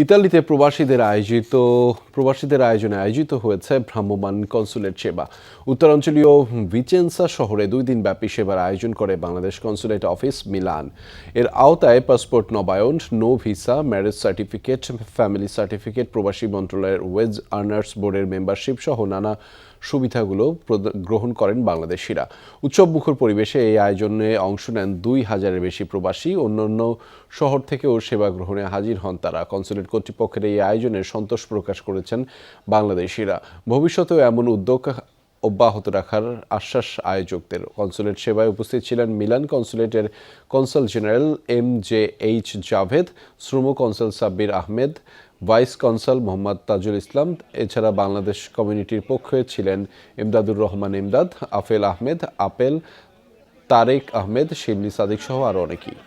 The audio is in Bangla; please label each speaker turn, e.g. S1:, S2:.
S1: ইতালিতে প্রবাসীদের আয়োজনে আয়োজিত হয়েছে ভ্রাম্যমাণ কনসুলেট সেবা। উত্তরাঞ্চলীয় ভিচেন্সা শহরে 2 দিনব্যাপী সেবার আয়োজন করে বাংলাদেশ কনসুলেট অফিস মিলান। এর আওতায় পাসপোর্ট নবায়ন, no visa, marriage certificate, family certificate, প্রবাসী মন্ত্রণালয়ের ওয়েজ আর্নার্স বোর্ডের মেম্বারশিপ সহ নানা সুবিধাগুলো গ্রহণ করেন বাংলাদেশিরা। উৎসবমুখর পরিবেশে এই আয়োজনে অংশ নেন 2,000-এর বেশি প্রবাসী। অন্যান্য শহর থেকেও সেবা গ্রহণে হাজির হন তারা। কনসুলেট কর্তৃপক্ষের এই আয়োজনে সন্তোষ প্রকাশ করেছেন বাংলাদেশিরা। ভবিষ্যতেও এমন উদ্যোগ অব্যাহত রাখার আশ্বাস আয়োজকদের। কনসুলেট সেবায় উপস্থিত ছিলেন মিলান কনসুলেটের কনসাল জেনারেল MJH জাভেদ, শ্রম consul Sabbir Ahmed, vice consul Mohammad Tajul Islam. এছাড়া বাংলাদেশ কমিউনিটির পক্ষে ছিলেন ইমদাদুর রহমান ইমদাদ, আফেল আহমেদ, আপেল, তারেক আহমেদ, শিবলি সাদিক সহ আরও অনেকেই।